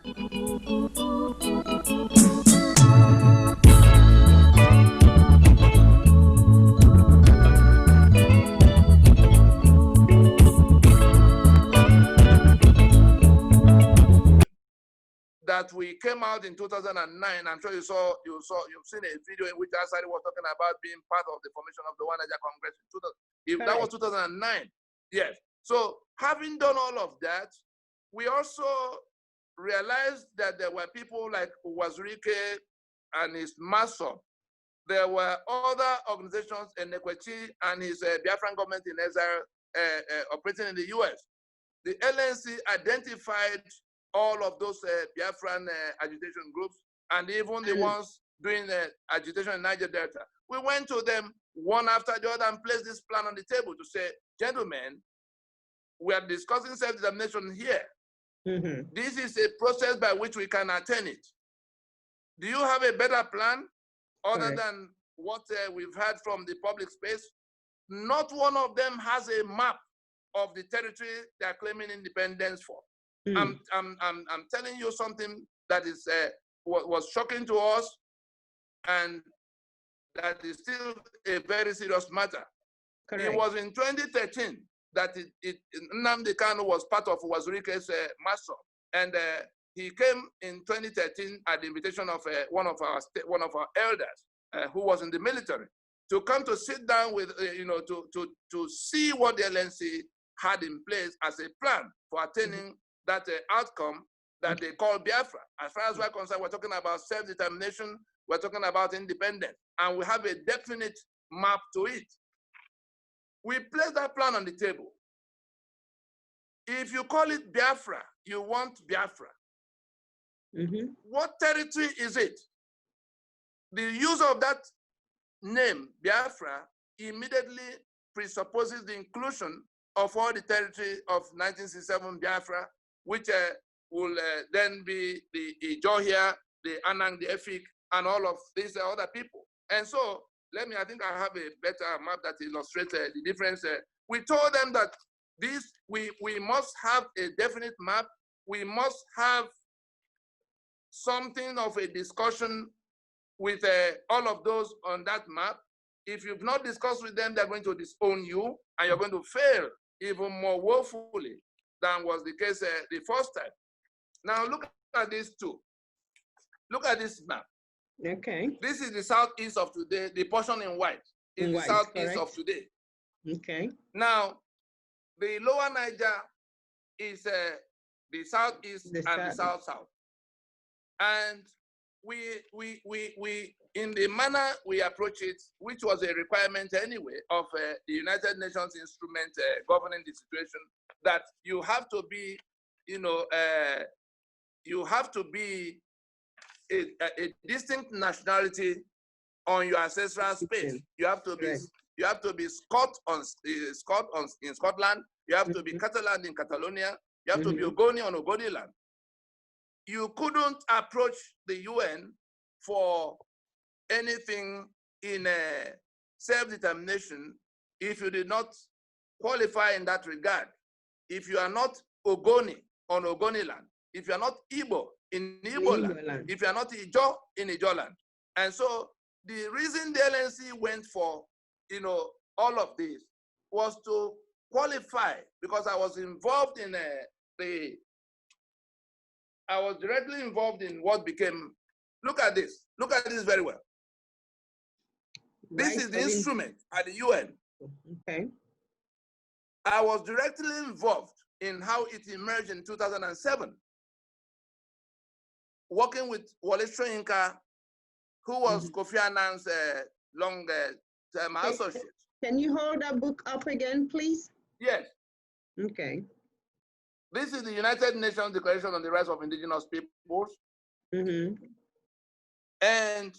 That we came out in 2009. I'm sure you've seen a video in which Asari was talking about being part of the formation of the One Niger Congress. That was 2009. Yes. So having done all of that, we also realized that there were people like Wazirike and his Maso. There were other organizations, Nekwechi and his Biafran government in exile operating in the US. The LNC identified all of those Biafran agitation groups and even the ones doing agitation in Niger Delta. We went to them one after the other and placed this plan on the table to say, gentlemen, we are discussing self-determination here. This is a process by which we can attain it. Do you have a better plan other than what we've heard from the public space? Not one of them has a map of the territory they are claiming independence for. I'm telling you something that is was shocking to us, and that is still a very serious matter. It was in 2013 that Nnamdi Kanu was part of Wazirike's master, and he came in 2013 at the invitation of one of our elders who was in the military, to come to sit down with to see what the LNC had in place as a plan for attaining that outcome that they call Biafra. As far as we're concerned, we're talking about self-determination, we're talking about independence, and we have a definite map to it. We place that plan on the table. If you call it Biafra, you want Biafra. What territory is it? The use of that name, Biafra, immediately presupposes the inclusion of all the territory of 1967 Biafra, which will then be the Ijohia, the Anang, the Efik, and all of these other people. And so, I think I have a better map that illustrates the difference. We told them that we must have a definite map. We must have something of a discussion with all of those on that map. If you've not discussed with them, they're going to disown you, and you're going to fail even more woefully than was the case the first time. Now look at these two. Look at this map. Okay. This is the southeast of today. The portion in white is the southeast of today. Okay. Now, the lower Niger is the southeast and the south-south. And we in the manner we approach it, which was a requirement anyway of the United Nations instrument governing the situation, that you have to be, you have to be a distinct nationality on your ancestral space. You have to be Scot in Scotland. You have to be Catalan in Catalonia. You have to be Ogoni on Ogoni land. You couldn't approach the UN for anything in self-determination if you did not qualify in that regard. If you are not Ogoni on Ogoni land, if you are not Igbo in Igbo land, if you are not Ijo in Ijo land. And so the reason the LNC went for, all of this was to qualify, because I was involved in I was directly involved in what became, look at this very well. This is the instrument at the UN. Okay. I was directly involved in how it emerged in 2007, working with Wole Soyinka, who was Kofi Annan's long-term associate. Can you hold that book up again, please? Yes. Okay. This is the United Nations Declaration on the Rights of Indigenous Peoples. And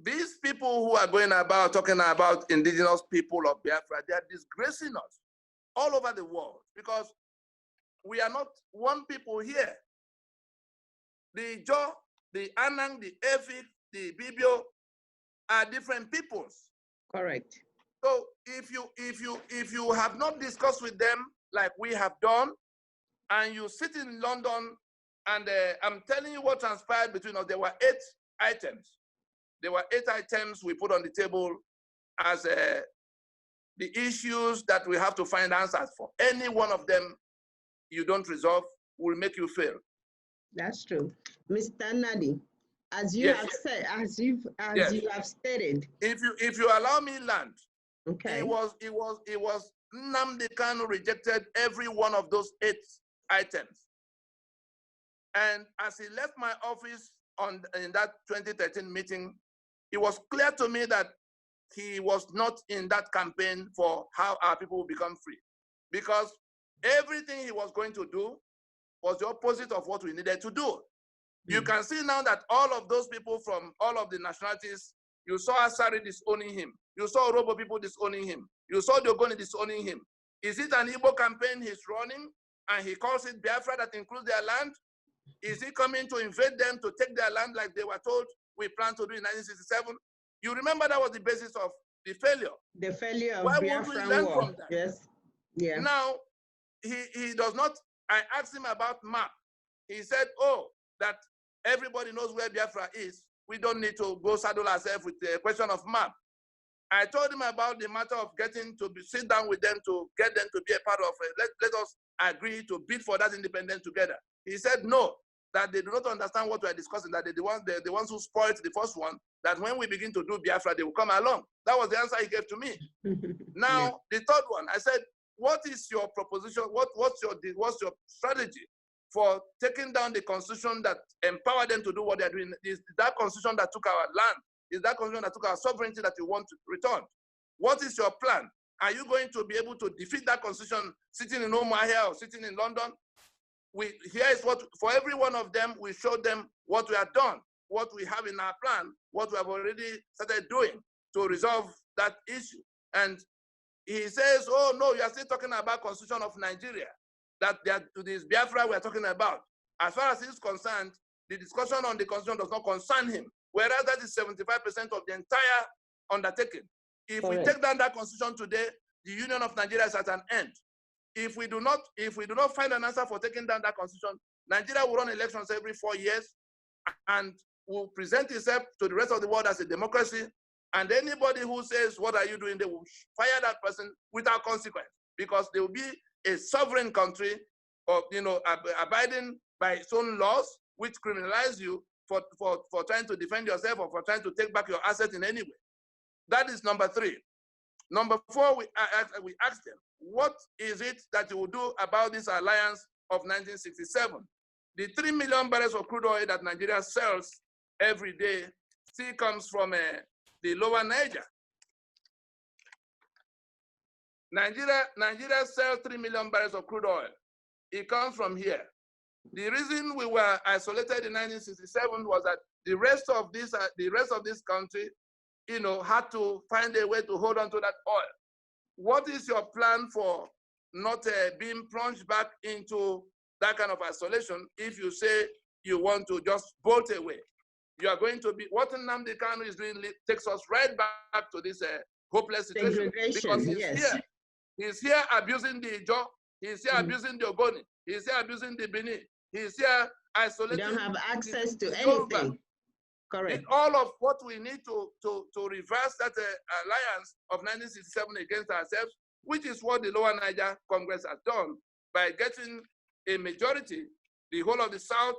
these people who are going about talking about indigenous people of Biafra, they are disgracing us all over the world, because we are not one people here. The Ijo, the Anang, the Efik, the Bibio are different peoples. Correct. So if you have not discussed with them like we have done, and you sit in London, and I'm telling you what transpired between us. There were 8 items. There were 8 items we put on the table as the issues that we have to find answers for. Any one of them you don't resolve will make you fail. That's true. Mr. Nadi, as you Yes. have said, as you have stated. If you allow me land, okay. It was Nnamdi Kanu rejected every one of those 8 items. And as he left my office in that 2013 meeting, it was clear to me that he was not in that campaign for how our people will become free. Because everything he was going to do was the opposite of what we needed to do. You can see now that all of those people from all of the nationalities, you saw Asari disowning him. You saw Orobo people disowning him. You saw the Ogoni disowning him. Is it an Igbo campaign he's running and he calls it Biafra that includes their land? Is he coming to invade them, to take their land like they were told we plan to do in 1967? You remember that was the basis of the failure. The failure of Why Biafran won't we learn war? from that? Yes. Yeah. Now, he does not. I asked him about map. He said, oh, that everybody knows where Biafra is. We don't need to go saddle ourselves with the question of map. I told him about the matter of getting to sit down with them to get them to be a part of it. Let us agree to bid for that independence together. He said no, that they do not understand what we are discussing, that they're the ones who spoiled the first one, that when we begin to do Biafra, they will come along. That was the answer he gave to me. Now, the third one, I said, what is your proposition? What's your strategy for taking down the constitution that empowered them to do what they're doing? Is that constitution that took our land? Is that constitution that took our sovereignty that you want to return? What is your plan? Are you going to be able to defeat that constitution sitting in Umuahia or sitting in London? Here is what, for every one of them, we showed them what we have done, what we have in our plan, what we have already started doing to resolve that issue. And he says, oh no, you are still talking about constitution of Nigeria, that this Biafra we are talking about. As far as he's concerned, the discussion on the constitution does not concern him, whereas that is 75% of the entire undertaking. If we take down that constitution today, the Union of Nigeria is at an end. If we do not find an answer for taking down that constitution, Nigeria will run elections every 4 years and will present itself to the rest of the world as a democracy. And anybody who says, what are you doing? They will fire that person without consequence, because they will be a sovereign country of, abiding by its own laws, which criminalize you for trying to defend yourself or for trying to take back your asset in any way. That is number 3. Number 4, we asked them, what is it that you will do about this alliance of 1967? The 3 million barrels of crude oil that Nigeria sells every day still comes from the lower Niger. Nigeria sells 3 million barrels of crude oil. It comes from here. The reason we were isolated in 1967 was that the rest of this country, had to find a way to hold on to that oil. What is your plan for not being plunged back into that kind of isolation if you say you want to just bolt away? You are going to be, what Nnamdi Kanu is doing takes us right back to this hopeless situation. Because he's here abusing the Ijo, he's here abusing the Ogoni, he's here abusing the Bini, he's here isolating. You don't have access to anything. Correct. All of what we need to reverse that alliance of 1967 against ourselves, which is what the Lower Niger Congress has done by getting a majority, the whole of the South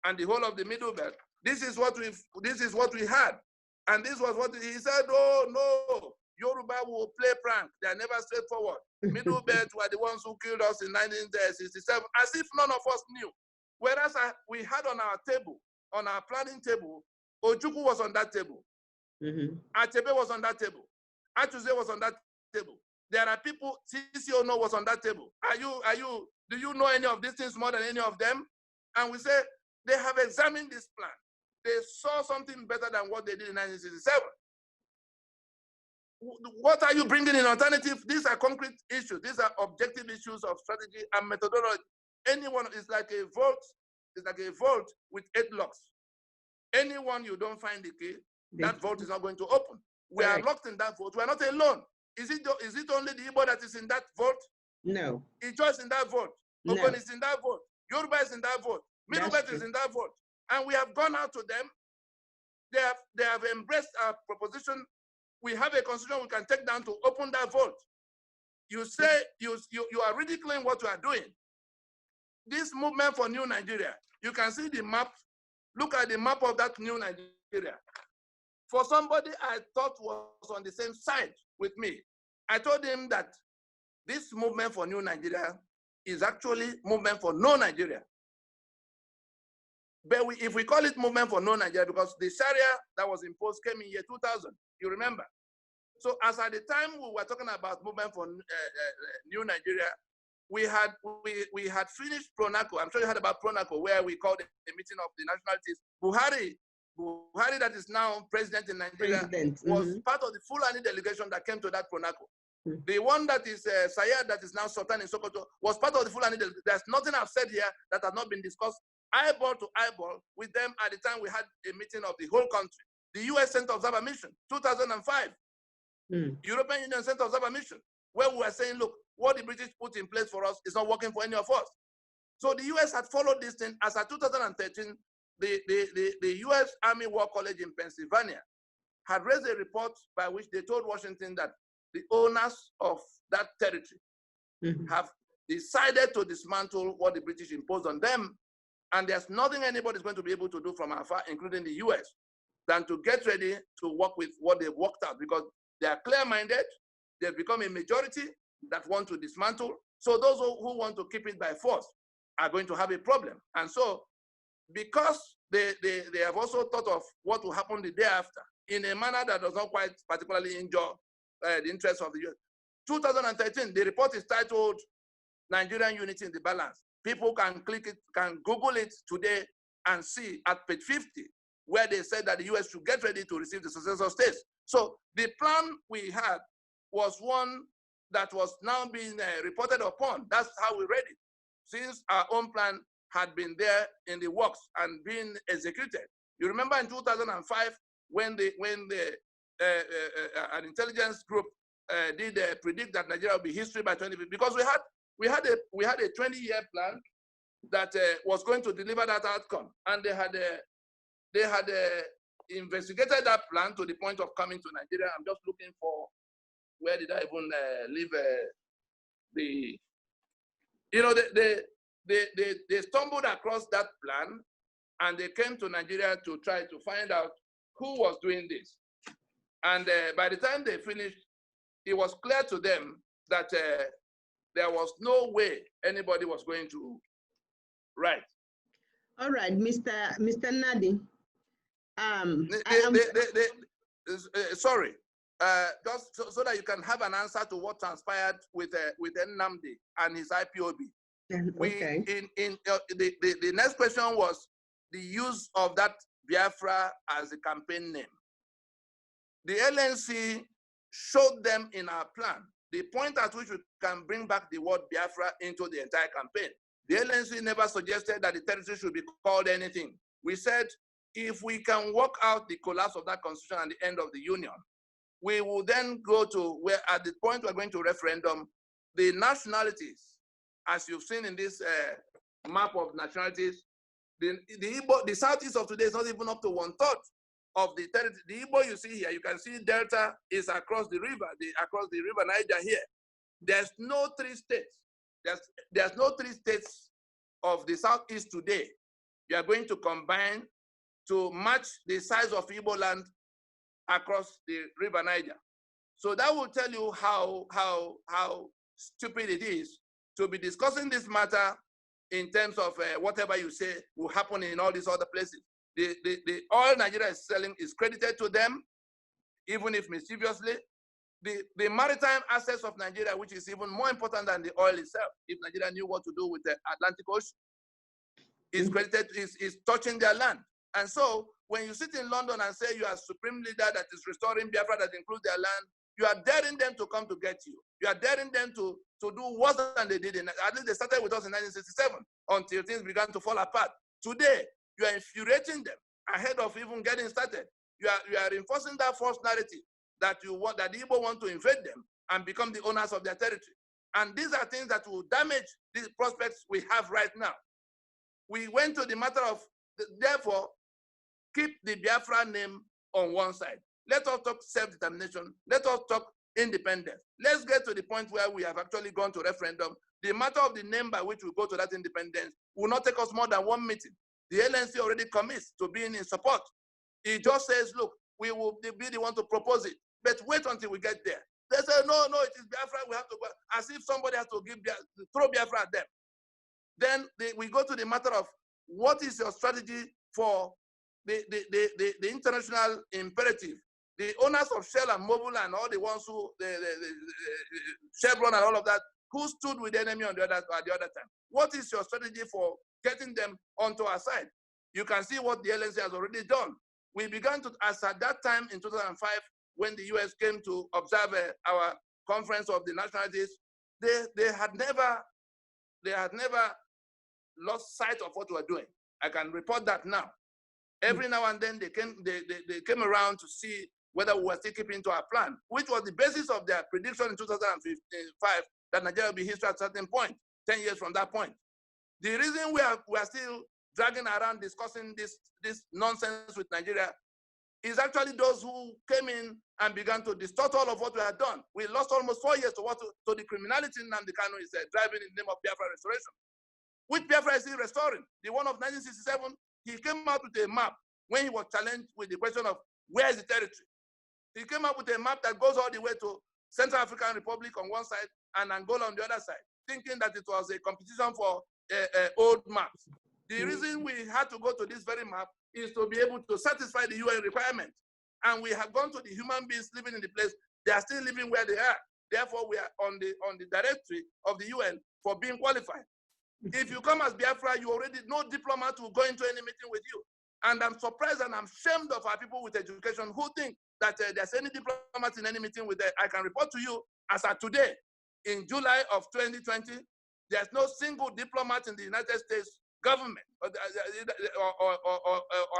and the whole of the Middle Belt. This is what we had, and this was what he said. Oh no, Yoruba will play prank. They are never straightforward. Middle Belt were the ones who killed us in 1967, as if none of us knew. Whereas we had on our table, on our planning table, Ojukwu was on that table. Achebe was on that table. Achuze was on that table. There are people, CCONO was on that table. Do you know any of these things more than any of them? And we say, they have examined this plan. They saw something better than what they did in 1967. What are you bringing in alternative? These are concrete issues. These are objective issues of strategy and methodology. Anyone is like a vault. It's like a vault with 8 locks. Anyone you don't find the key, that vault is not going to open. We are locked in that vault. We are not alone. Is it only the Igbo that is in that vault? No. It's just in that vault. Ogoni is in that vote. Yoruba is in that vote. Middle Belt is in that vote. And we have gone out to them. They have embraced our proposition. We have a constitution we can take down to open that vote. You say you are ridiculing what you are doing. This movement for New Nigeria, you can see the map. Look at the map of that New Nigeria. For somebody I thought was on the same side with me, I told him that this movement for New Nigeria is actually movement for no Nigeria. But if we call it movement for no Nigeria, because the Sharia that was imposed came in year 2000, you remember. So as at the time we were talking about movement for New Nigeria, we had finished Pronaco. I'm sure you heard about Pronaco, where we called a meeting of the nationalities. Buhari, that is now president in Nigeria, was part of the Fulani delegation that came to that Pronaco. The one that is Sayed, that is now Sultan in Sokoto, was part of the Fulani delegation. There's nothing I've said here that has not been discussed eyeball to eyeball with them at the time we had a meeting of the whole country. The US Center of Observer Mission, 2005. European Union Center of Observer Mission, where we were saying, look, what the British put in place for us is not working for any of us. So the US had followed this thing. As of 2013, the US Army War College in Pennsylvania had raised a report by which they told Washington that the owners of that territory have decided to dismantle what the British imposed on them. And there's nothing anybody's going to be able to do from afar, including the US, than to get ready to work with what they've worked out, because they are clear-minded. They've become a majority that want to dismantle. So those who want to keep it by force are going to have a problem. And so because they have also thought of what will happen the day after in a manner that does not quite particularly injure the interests of the US. 2013, the report is titled Nigerian Unity in the Balance. People can click it, can Google it today and see at page 50, where they said that the US should get ready to receive the successor states. So the plan we had was one that was now being reported upon. That's how we read it. Since our own plan had been there in the works and being executed. You remember in 2005 when an intelligence group did predict that Nigeria would be history by 2050, because we had a 20-year plan that was going to deliver that outcome, and they had investigated that plan to the point of coming to Nigeria. I'm just looking for, where did I even leave the, you know, they stumbled across that plan, and they came to Nigeria to try to find out who was doing this. And by the time they finished, it was clear to them that there was no way anybody was going to write. All right, Mr. Nadi. Sorry, just so that you can have an answer to what transpired with Nnamdi and his IPOB. Okay. The next question was the use of that Biafra as a campaign name. The LNC showed them in our plan the point at which we can bring back the word Biafra into the entire campaign. The LNC never suggested that the territory should be called anything. We said, if we can work out the collapse of that constitution and the end of the union, we will then go to where, at the point we're going to referendum, the nationalities, as you've seen in this map of nationalities, the southeast of today is not even up to 1/3 of the territory. The Igbo you see here, you can see Delta is across the river, across the river Niger here. There's no 3 states. There's no 3 states of the southeast today. You are going to combine to match the size of Igbo land across the river Niger. So that will tell you how stupid it is to be discussing this matter in terms of whatever you say will happen in all these other places. The oil Nigeria is selling is credited to them, even if mischievously. The maritime assets of Nigeria, which is even more important than the oil itself, if Nigeria knew what to do with the Atlantic Ocean, is credited, is touching their land. And so when you sit in London and say you are supreme leader that is restoring Biafra that includes their land, you are daring them to come to get you. You are daring them to do worse than they did. At least they started with us in 1967 until things began to fall apart. Today, you are infuriating them ahead of even getting started. You are reinforcing that false narrative that the Igbo want to invade them and become the owners of their territory. And these are things that will damage the prospects we have right now. We went to the matter of, therefore, keep the Biafra name on one side. Let us talk self-determination. Let us talk independence. Let's get to the point where we have actually gone to referendum. The matter of the name by which we go to that independence will not take us more than one meeting. The LNC already commits to being in support. It just says, look, we will be the one to propose it, but wait until we get there. They say, no, it is Biafra, we have to go, as if somebody has to throw Biafra at them. Then we go to the matter of what is your strategy for the international imperative. The owners of Shell and Mobil and all the ones who, Chevron and all of that, who stood with the enemy on the other time. What is your strategy for getting them onto our side? You can see what the LNC has already done. We began to, as at that time in 2005, when the US came to observe our conference of the nationalities, they had never lost sight of what we were doing. I can report that now. Every now and then they came around to see whether we were still keeping to our plan, which was the basis of their prediction in 2005 that Nigeria will be history at a certain point, 10 years from that point. The reason we are still dragging around discussing this nonsense with Nigeria is actually those who came in and began to distort all of what we had done. We lost almost 4 years to the criminality Nnamdi Kanu is driving in the name of Biafra restoration. Which Biafra is he restoring? The one of 1967, he came out with a map when he was challenged with the question of where is the territory. He came up with a map that goes all the way to Central African Republic on one side and Angola on the other side, thinking that it was a competition for old maps. The reason we had to go to this very map is to be able to satisfy the UN requirement. And we have gone to the human beings living in the place. They are still living where they are. Therefore, we are on the directory of the UN for being qualified. If you come as Biafra, you already no diplomat will go into any meeting with you. And I'm surprised and I'm ashamed of our people with education who think that there's any diplomat in any meeting with them. I can report to you, as of today, in July of 2020, there's no single diplomat in the United States government or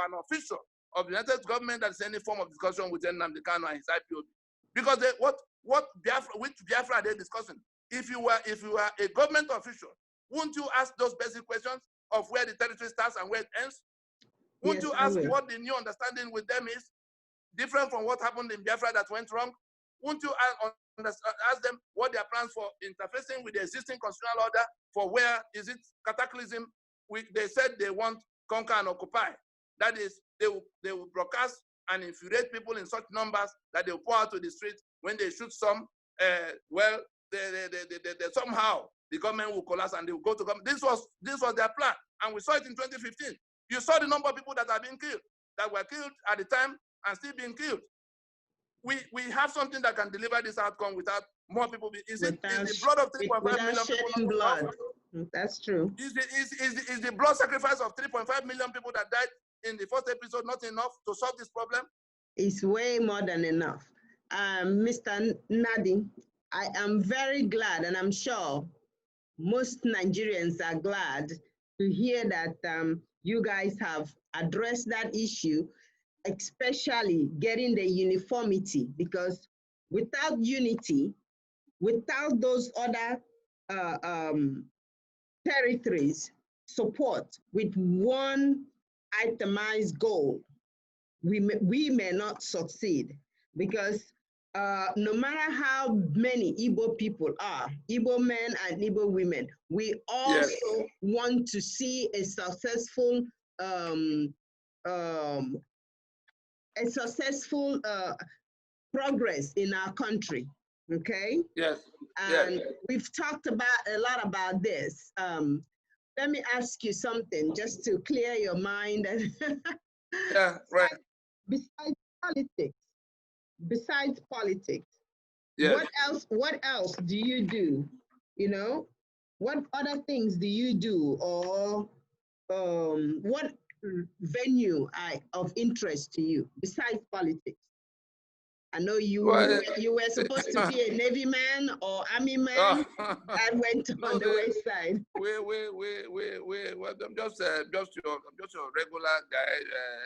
an official of the United States government that's any form of discussion with Nnamdi Kanu and his IPOB. Because which Biafra are they discussing? If you were a government official, wouldn't you ask those basic questions of where the territory starts and where it ends? Wouldn't you ask what the new understanding with them is, different from what happened in Biafra that went wrong? Wouldn't you ask them what their plans for interfacing with the existing constitutional order for where is it cataclysm? They said they want conquer and occupy. That is, they will broadcast and infuriate people in such numbers that they will pour out to the street. When they shoot some, somehow the government will collapse and they will go to government. This was their plan, and we saw it in 2015. You saw the number of people that are being killed, that were killed at the time and still being killed. We have something that can deliver this outcome without more people. Is the blood of 3.5 million people not enough? That's true. Is the blood sacrifice of 3.5 million people that died in the first episode not enough to solve this problem? It's way more than enough. Mr. Nadi, I am very glad, and I'm sure most Nigerians are glad to hear that you guys have addressed that issue, especially getting the uniformity, because without unity, without those other territories support with one itemized goal, we may not succeed, because no matter how many Igbo people are, Igbo men and Igbo women, we also want to see a successful progress in our country. Okay. Yes. And we've talked a lot about this. Let me ask you something just to clear your mind. Yeah. Right. Besides politics, yes. What else do you do? You know, what other things do you do, or what venue of interest to you besides politics? I know you were supposed to be a Navy man or Army man and went on the wayside. I'm just your regular guy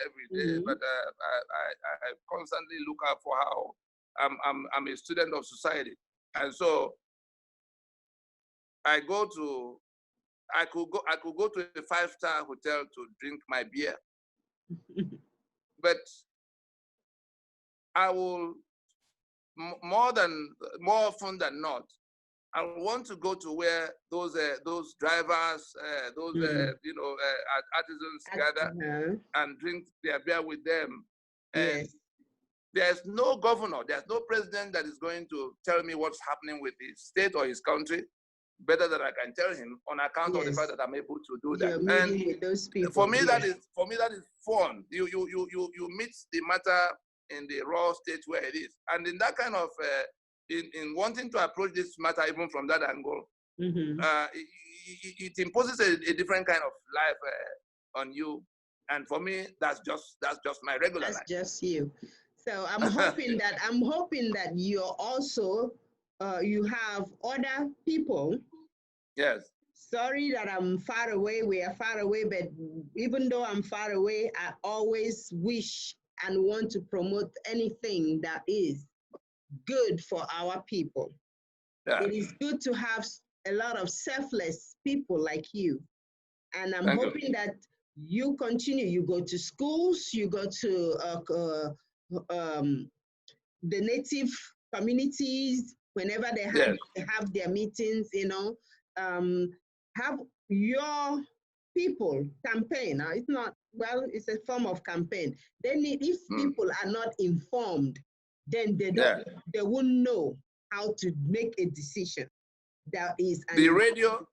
every day, but I constantly look out for how I'm a student of society, and so I could go to a 5-star hotel to drink my beer, but I will more often than not, I want to go to where those drivers, artisans gather and drink their beer with them. And there's no governor, there's no president that is going to tell me what's happening with his state or his country better than I can tell him, on account of the fact that I'm able to do that. And with those people. for me, that is fun. You meet the matter in the raw state where it is, and in that kind of in wanting to approach this matter even from that angle, it imposes a different kind of life on you. And for me, that's just my regular life. That's just you. So I'm hoping that you're also you have other people. Yes. Sorry that I'm far away. We are far away, but even though I'm far away, I always wish and want to promote anything that is good for our people. Yeah. It is good to have a lot of selfless people like you. And I'm hoping that you continue. You go to schools, you go to the native communities, whenever they have their meetings, have your people campaign. Now, it's not, well, it's a form of campaign. They need, if people are not informed, then they won't know how to make a decision. That is the radio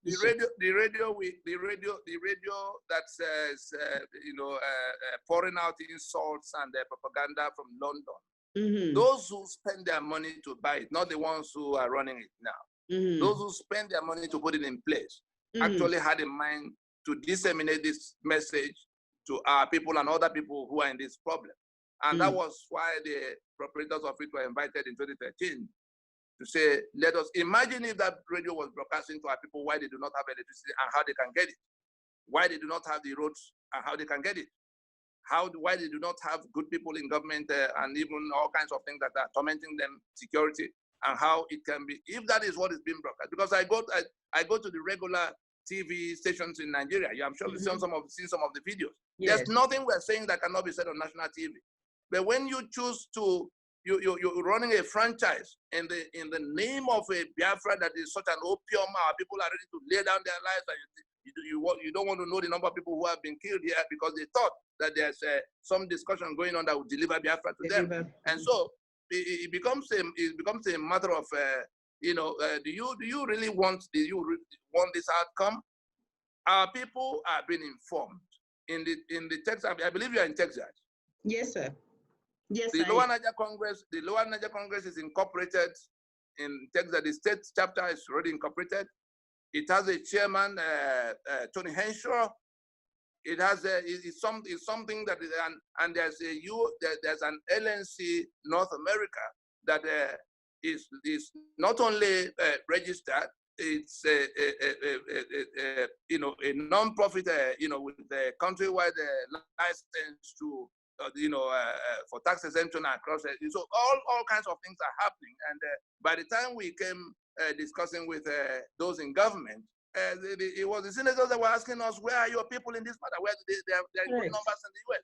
that says pouring out insults and propaganda from London. Those who spend their money to buy it, not the ones who are running it now. Those who spend their money to put it in place actually had in mind to disseminate this message to our people and other people who are in this problem. And that was why the proprietors of it were invited in 2013 to say, let us imagine if that radio was broadcasting to our people why they do not have electricity and how they can get it, why they do not have the roads and how they can get it, why they do not have good people in government and even all kinds of things that are tormenting them, security, and how it can be, if that is what is being broadcast. Because I go to the regular TV stations in Nigeria. I'm sure you've seen some of the videos. Yes. There's nothing we're saying that cannot be said on national TV. But when you choose to, you're running a franchise in the name of a Biafra that is such an opium, our people are ready to lay down their lives, and you don't want to know the number of people who have been killed here because they thought that there's some discussion going on that would deliver Biafra to them. And so it becomes a matter of do you really want this outcome? Our people are being informed in the Texas. I believe you are in Texas. Yes, sir. Yes. The Lower Niger Congress is incorporated in Texas. The state chapter is already incorporated. It has a chairman, Tony Henshaw. It has it's something that is, and there's an LNC North America that is not only registered. It's a non-profit with the countrywide license to for tax exemption across. So all kinds of things are happening. And by the time we came discussing with those in government, it was the senators that were asking us, where are your people in this matter? Where they are good numbers in the US?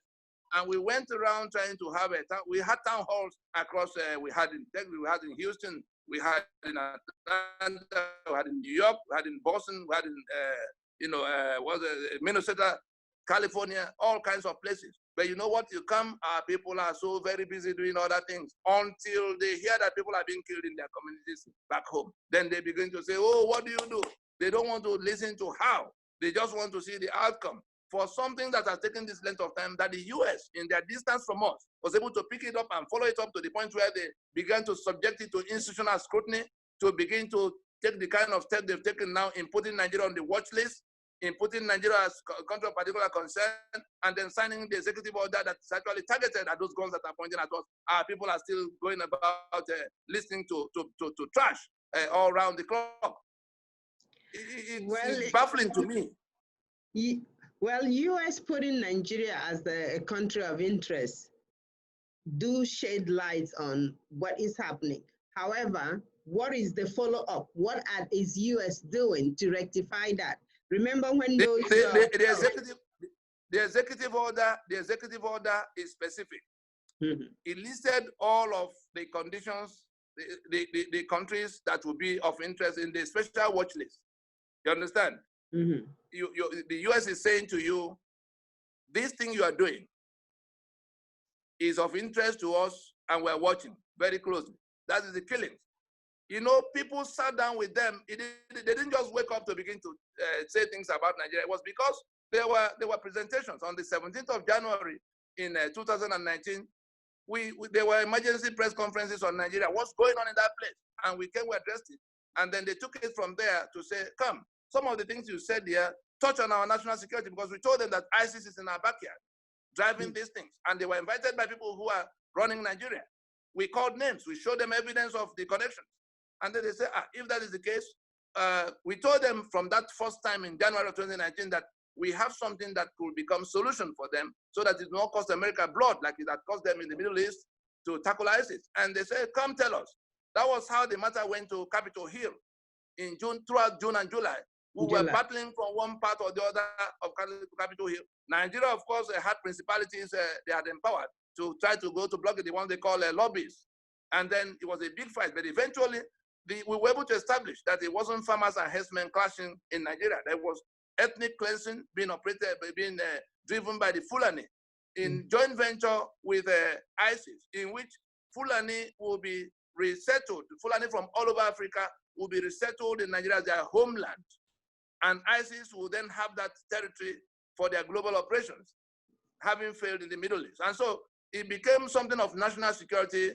And we went around trying to have we had town halls across. We had in Texas, we had in Houston, we had in Atlanta, we had in New York, we had in Boston, we had in Minnesota, California, all kinds of places. But you know what? You come, our people are so very busy doing other things until they hear that people are being killed in their communities back home. Then they begin to say, oh, what do you do? They don't want to listen to how. They just want to see the outcome. For something that has taken this length of time, that the US, in their distance from us, was able to pick it up and follow it up to the point where they began to subject it to institutional scrutiny, to begin to take the kind of steps they've taken now in putting Nigeria on the watch list, in putting Nigeria as a country of particular concern, and then signing the executive order that's actually targeted at those guns that are pointing at us. Our people are still going about listening to trash all around the clock. It's baffling to me. Well, US putting Nigeria as a country of interest do shed light on what is happening. However, what is the follow-up? What is US doing to rectify that? Remember when those the executive order is specific. It listed all of the conditions, the countries that will be of interest in the special watch list. You understand? The US is saying to you, this thing you are doing is of interest to us, and we're watching very closely. That is the killings. You know, people sat down with them. They didn't just wake up to begin to say things about Nigeria. It was because there were presentations on the 17th of January in 2019. There were emergency press conferences on Nigeria. What's going on in that place? And we addressed it. And then they took it from there to say, come, some of the things you said here touch on our national security, because we told them that ISIS is in our backyard, driving these things. And they were invited by people who are running Nigeria. We called names. We showed them evidence of the connections. And then they say, if that is the case, we told them from that first time in January of 2019 that we have something that could become solution for them so that it will not cost America blood like it had cost them in the Middle East to tackle ISIS. And they said, come tell us. That was how the matter went to Capitol Hill in June, throughout June and July. We were battling from one part or the other of Capitol Hill. Nigeria, of course, had principalities they had empowered to try to go to block it, the one they call lobbies. And then it was a big fight, but eventually we were able to establish that it wasn't farmers and herdsmen clashing in Nigeria. There was ethnic cleansing being driven by the Fulani in joint venture with ISIS, in which Fulani will be resettled. Fulani from all over Africa will be resettled in Nigeria as their homeland. And ISIS will then have that territory for their global operations, having failed in the Middle East. And so it became something of national security,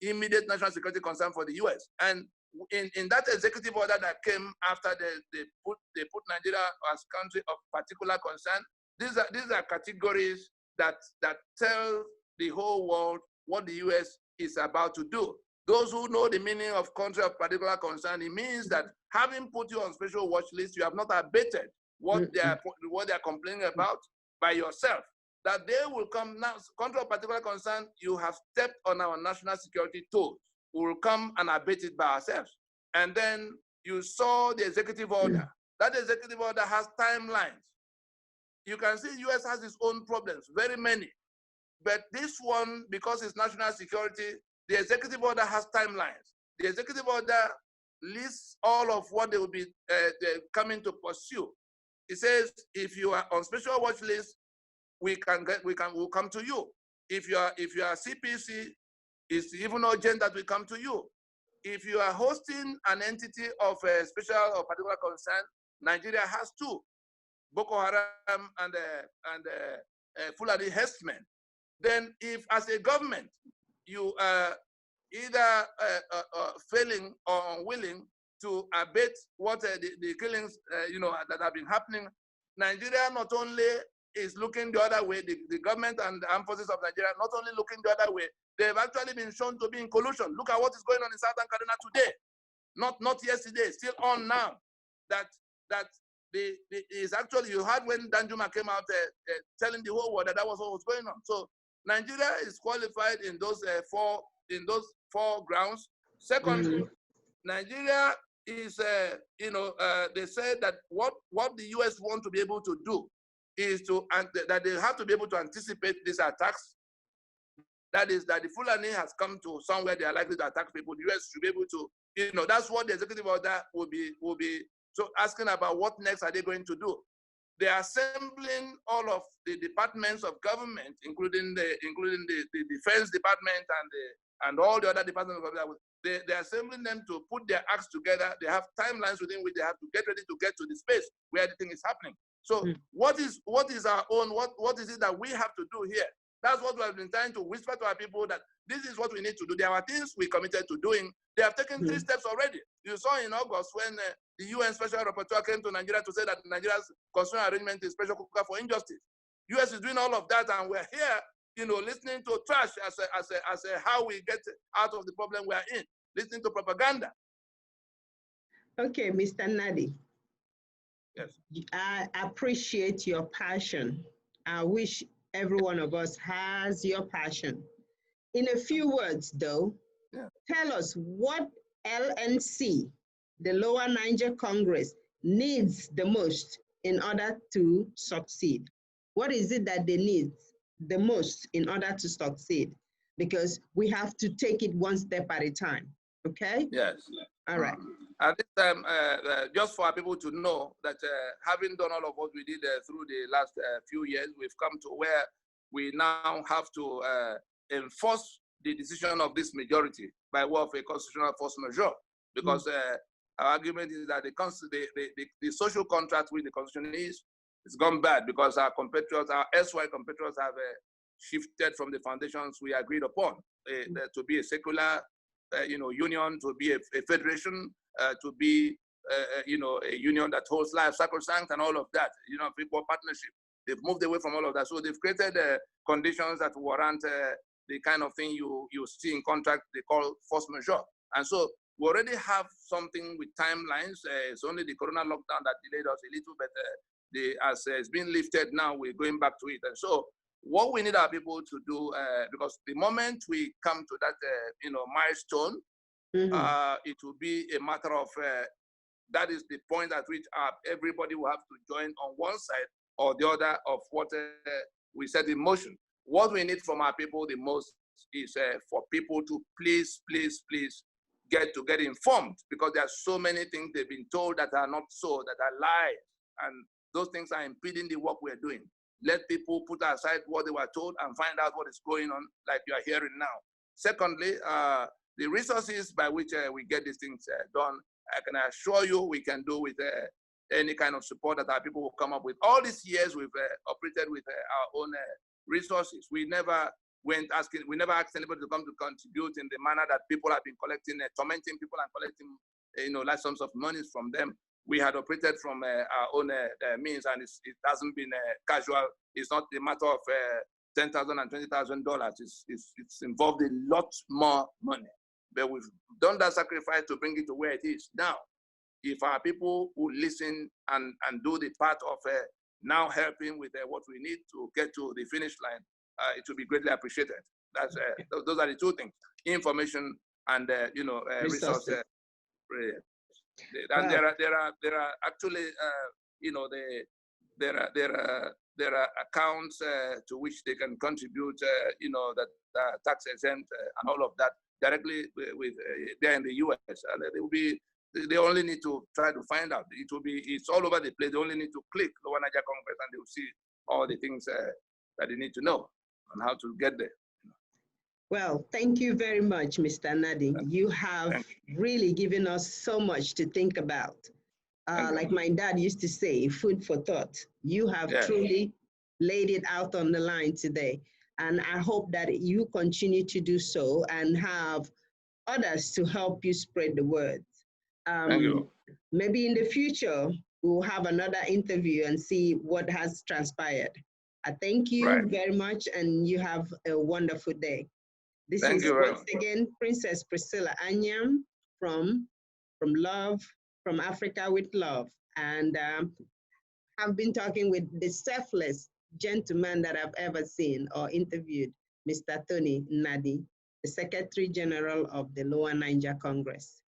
immediate national security concern for the US. And in that executive order that came after they put Nigeria as country of particular concern, these are categories that tell the whole world what the US is about to do. Those who know the meaning of country of particular concern, it means that having put you on special watch list, you have not abated what they are complaining about by yourself. That they will come now, country of particular concern, you have stepped on our national security toes. We will come and abate it by ourselves. And then you saw the executive order. That executive order has timelines. You can see US has its own problems, very many. But this one, because it's national security, the executive order has timelines. The executive order lists all of what they will be coming to pursue. It says, if you are on special watch list, we'll come to you. If you are CPC, it's even urgent that we come to you. If you are hosting an entity of a special or particular concern, Nigeria has two, Boko Haram and Fulani herdsmen. Then if as a government, you are either failing or unwilling to abate what the killings that have been happening, Nigeria not only is looking the other way, the government and the armed forces of Nigeria not only looking the other way, they've actually been shown to be in collusion. Look at what is going on in Southern Kaduna today. Not yesterday, still on now. That is actually, you heard when Danjuma came out telling the whole world that was what was going on. So Nigeria is qualified in those four grounds. Secondly, Nigeria is, they said that what the US want to be able to do is that they have to be able to anticipate these attacks. That is, that the Fulani has come to somewhere they are likely to attack people. The US should be able to, that's what the executive order will be so asking about what next are they going to do. They are assembling all of the departments of government, including the Defense Department and all the other departments of government. They're assembling them to put their acts together. They have timelines within which they have to get ready to get to the space where the thing is happening. So what is our own, what is it that we have to do here? That's what we have been trying to whisper to our people, that this is what we need to do. There are things we committed to doing. They have taken 3 steps already. You saw in August when the UN Special Rapporteur came to Nigeria to say that Nigeria's constitutional arrangement is special cooker for injustice. US is doing all of that, and we're here, listening to trash as how we get out of the problem we are in, listening to propaganda. Okay, Mr. Nadi. Yes. I appreciate your passion. I wish every one of us has your passion. In a few words, though, tell us what LNC, the Lower Niger Congress, needs the most in order to succeed. What is it that they need the most in order to succeed? Because we have to take it one step at a time, okay? Yes. All right. At this time, just for people to know that having done all of what we did through the last few years, we've come to where we now have to enforce the decision of this majority by way of a constitutional force majeure, because our argument is that the social contract with the constitution is gone bad, because our compatriots, our erstwhile compatriots, have shifted from the foundations we agreed upon to be a secular, union, to be a federation, to be, a union that holds life sacrosanct, and all of that, people partnership. They've moved away from all of that, so they've created conditions that warrant the kind of thing you see in contract they call force majeure. And so we already have something with timelines. It's only the corona lockdown that delayed us a little, but as it's been lifted now, we're going back to it. And so what we need our people to do, because the moment we come to that, milestone, it will be a matter of, that is the point at which everybody will have to join on one side or the other of what we set in motion. What we need from our people the most is for people to please get informed, because there are so many things they've been told that are not so, that are lies, and those things are impeding the work we're doing. Let people put aside what they were told and find out what is going on, like you are hearing now. Secondly, the resources by which we get these things done, I can assure you we can do with any kind of support that our people will come up with. All these years we've operated with our own resources. We never asked anybody to come to contribute in the manner that people have been collecting, tormenting people and collecting, large sums of money from them. We had operated from our own means, and it hasn't been casual. It's not a matter of $10,000 and $20,000. It's involved a lot more money. But we've done that sacrifice to bring it to where it is now. If our people will listen and do the part of now helping with what we need to get to the finish line, it will be greatly appreciated. That's those are the two things: information and resources. And wow. there are actually there are accounts to which they can contribute, that tax exempt and all of that directly with there in the US, and they only need to try to find out. It's all over the place. They only need to click Lower Niger Congress and they will see all the things that they need to know on how to get there. Well, thank you very much, Mr. Nadi. You have really given us so much to think about. Like my dad used to say, food for thought. You have truly laid it out on the line today. And I hope that you continue to do so and have others to help you spread the word. Thank you. Maybe in the future, we'll have another interview and see what has transpired. I thank you very much, and you have a wonderful day. This is once again Princess Priscilla Anyiam from Africa with Love. And I've been talking with the selfless gentleman that I've ever seen or interviewed, Mr. Tony Nadi, the Secretary General of the Lower Niger Congress.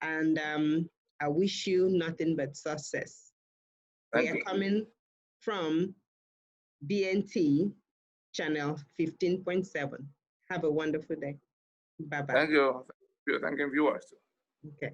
And I wish you nothing but success. We are coming from BNT channel 15.7. Have a wonderful day. Bye-bye. Thank you. Thank you, viewers. Okay.